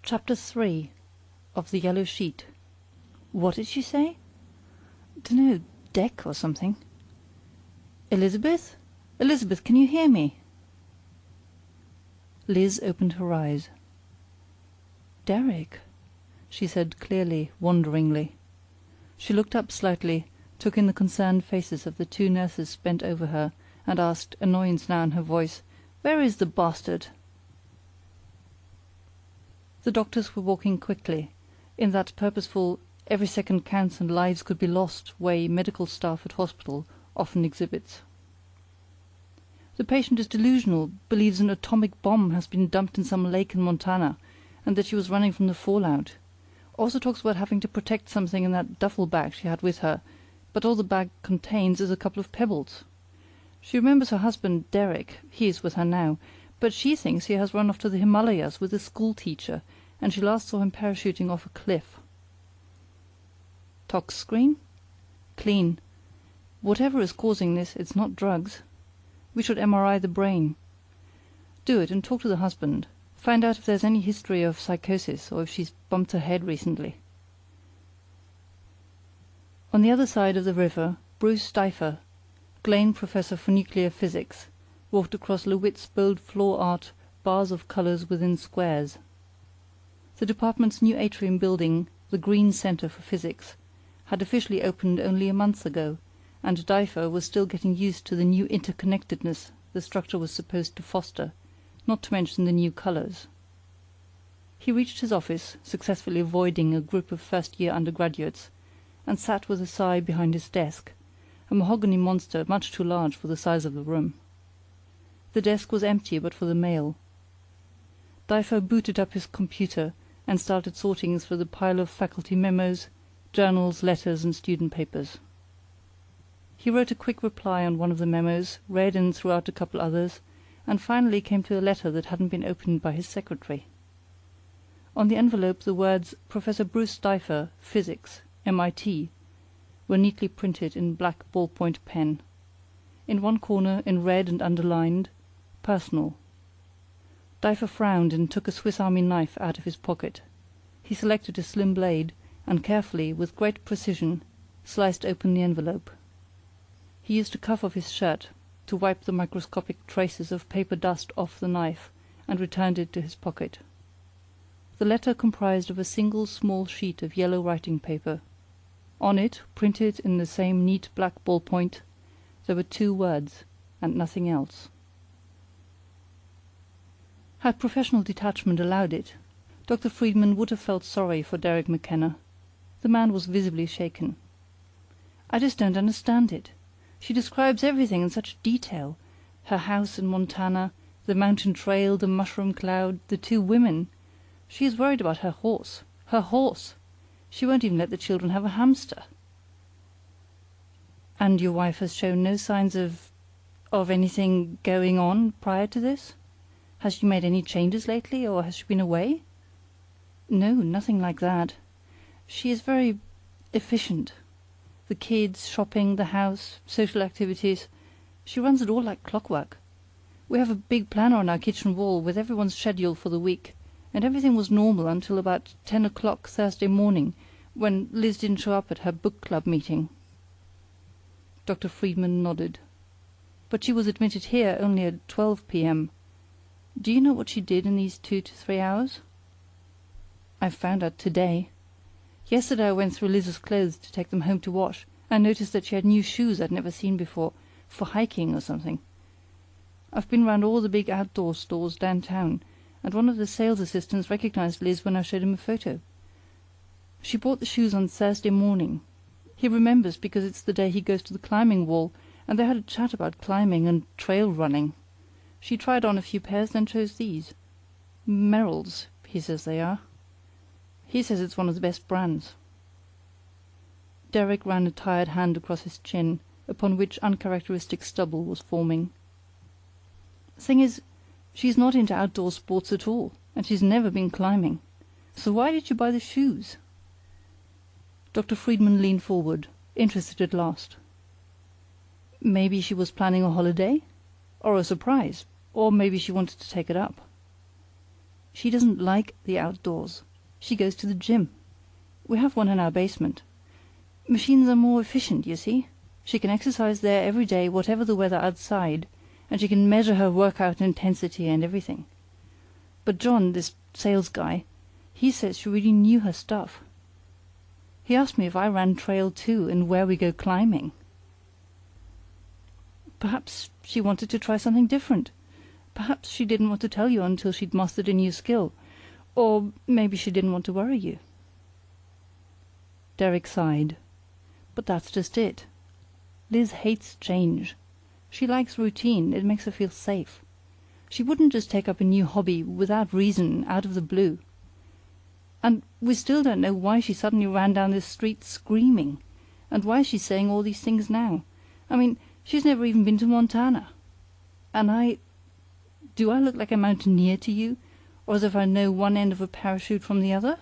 Chapter 3 of the Yellow Sheet. What did she say? Dunno, deck or something. Elizabeth? Elizabeth, can you hear me? Liz opened her eyes. Derek, she said clearly, wonderingly. She looked up slightly, took in the concerned faces of the two nurses bent over her, and asked, annoyance now in her voice, "Where is the bastard?" The doctors were walking quickly, in that purposeful every second counts and lives could be lost way medical staff at hospital often exhibits. The patient is delusional, believes an atomic bomb has been dumped in some lake in Montana, and that she was running from the fallout. Also talks about having to protect something in that duffel bag she had with her, but all the bag contains is a couple of pebbles. She remembers her husband, Derek, he is with her now, but she thinks he has run off to the Himalayas with a school teacher, and she last saw him parachuting off a cliff. Tox screen? Clean. Whatever is causing this, it's not drugs. We should MRI the brain. Do it and talk to the husband. Find out if there's any history of psychosis or if she's bumped her head recently. On the other side of the river, Bruce Steifer, Glane Professor for Nuclear Physics, walked across Lewitt's bold floor art bars of colors within squares. The department's new atrium building, the Green Center for Physics, had officially opened only a month ago, and Steifer was still getting used to the new interconnectedness the structure was supposed to foster, not to mention the new colors. He reached his office, successfully avoiding a group of first-year undergraduates, and sat with a sigh behind his desk, a mahogany monster much too large for the size of the room. The desk was empty but for the mail. Steifer booted up his computer and started sorting through the pile of faculty memos, journals, letters, and student papers. He wrote a quick reply on one of the memos, read and threw out a couple others, and finally came to a letter that hadn't been opened by his secretary. On the envelope the words Professor Bruce Steifer, Physics, MIT, were neatly printed in black ballpoint pen. In one corner, in red and underlined, Personal. Steifer frowned and took a Swiss Army knife out of his pocket. He selected a slim blade, and carefully, with great precision, sliced open the envelope. He used a cuff of his shirt to wipe the microscopic traces of paper dust off the knife, and returned it to his pocket. The letter comprised of a single small sheet of yellow writing paper. On it, printed in the same neat black ballpoint, there were two words, and nothing else. Had professional detachment allowed it, Dr. Friedman would have felt sorry for Derek McKenna. The man was visibly shaken. "I just don't understand it. She describes everything in such detail. Her house in Montana, the mountain trail, the mushroom cloud, the two women. She is worried about her horse. Her horse! She won't even let the children have a hamster." "And your wife has shown no signs of anything going on prior to this? Has she made any changes lately, or has she been away?" "No, nothing like that. She is very efficient. The kids, shopping, the house, social activities. She runs it all like clockwork. We have a big planner on our kitchen wall with everyone's schedule for the week, and everything was normal until about 10 o'clock Thursday morning, when Liz didn't show up at her book club meeting." Dr. Friedman nodded. "But she was admitted here only at 12 p.m. Do you know what she did in these 2 to 3 hours?" "I found out today. Yesterday I went through Liz's clothes to take them home to wash, and noticed that she had new shoes I'd never seen before, for hiking or something. I've been round all the big outdoor stores downtown, and one of the sales assistants recognized Liz when I showed him a photo. She bought the shoes on Thursday morning. He remembers because it's the day he goes to the climbing wall, and they had a chat about climbing and trail running. She tried on a few pairs, then chose these. Merrill's, he says they are. He says it's one of the best brands." Derek ran a tired hand across his chin, upon which uncharacteristic stubble was forming. "Thing is, she's not into outdoor sports at all, and she's never been climbing. So why did you buy the shoes?" Dr. Friedman leaned forward, interested at last. "Maybe she was planning a holiday? Or a surprise? Or maybe she wanted to take it up." She doesn't like the outdoors. She goes to the gym. We have one in our basement. Machines are more efficient, you see. She can exercise there every day, whatever the weather outside, and she can measure her workout intensity and everything. But John, this sales guy, he says she really knew her stuff. He asked me if I ran trail too and where we go climbing. Perhaps she wanted to try something different. Perhaps she didn't want to tell you until she'd mastered a new skill. Or maybe she didn't want to worry you. Derek sighed. But that's just it. Liz hates change. She likes routine. It makes her feel safe. She wouldn't just take up a new hobby without reason, out of the blue. And we still don't know why she suddenly ran down this street screaming, and why she's saying all these things now. I mean, she's never even been to Montana. And do I look like a mountaineer to you, or as if I know one end of a parachute from the other?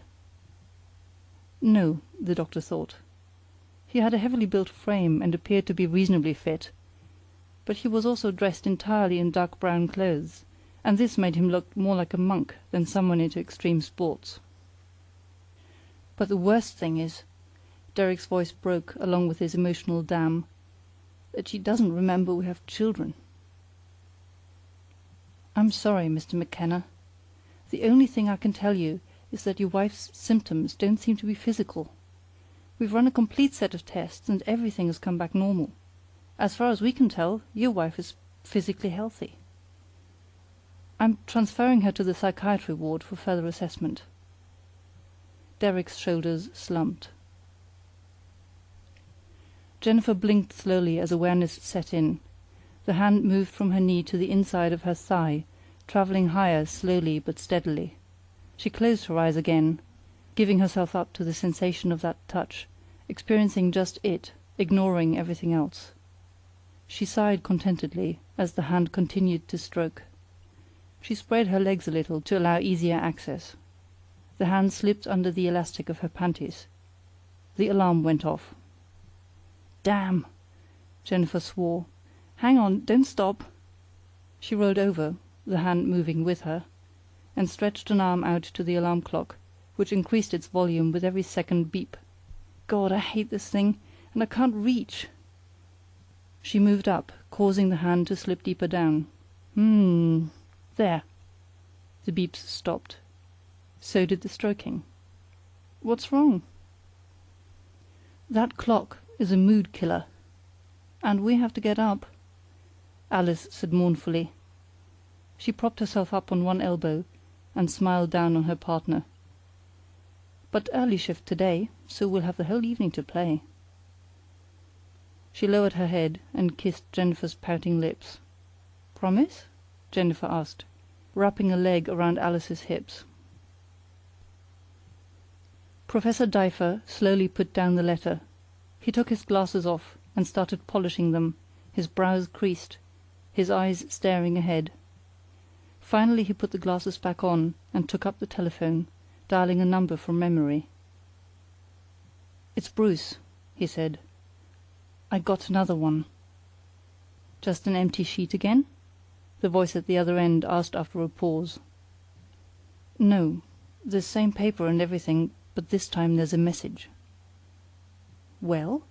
No, the doctor thought. He had a heavily built frame and appeared to be reasonably fit, but he was also dressed entirely in dark brown clothes, and this made him look more like a monk than someone into extreme sports. But the worst thing is, Derek's voice broke along with his emotional dam, that she doesn't remember we have children. I'm sorry, Mr. McKenna. The only thing I can tell you is that your wife's symptoms don't seem to be physical. We've run a complete set of tests and everything has come back normal. As far as we can tell, your wife is physically healthy. I'm transferring her to the psychiatry ward for further assessment. Derek's shoulders slumped. Jennifer blinked slowly as awareness set in. The hand moved from her knee to the inside of her thigh, travelling higher slowly but steadily. She closed her eyes again, giving herself up to the sensation of that touch, experiencing just it, ignoring everything else. She sighed contentedly as the hand continued to stroke. She spread her legs a little to allow easier access. The hand slipped under the elastic of her panties. The alarm went off. Damn! Jennifer swore. Hang on, don't stop. She rolled over, the hand moving with her, and stretched an arm out to the alarm clock, which increased its volume with every second beep. God, I hate this thing, and I can't reach. She moved up, causing the hand to slip deeper down. There. The beeps stopped. So did the stroking. What's wrong? That clock is a mood killer. And we have to get up, Alice said mournfully. She propped herself up on one elbow and smiled down on her partner. But early shift today, so we'll have the whole evening to play. She lowered her head and kissed Jennifer's pouting lips. Promise? Jennifer asked, wrapping a leg around Alice's hips. Professor Dyfer slowly put down the letter. He took his glasses off and started polishing them, his brows creased, his eyes staring ahead. Finally he put the glasses back on and took up the telephone, dialing a number from memory. It's Bruce, he said. I got another one. Just an empty sheet again? The voice at the other end asked after a pause. No, the same paper and everything, but this time there's a message. Well?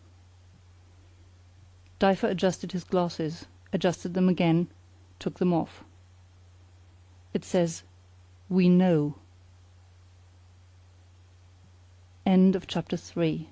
Dyfer adjusted his glasses, adjusted them again, took them off. It says, "We know." End of chapter 3.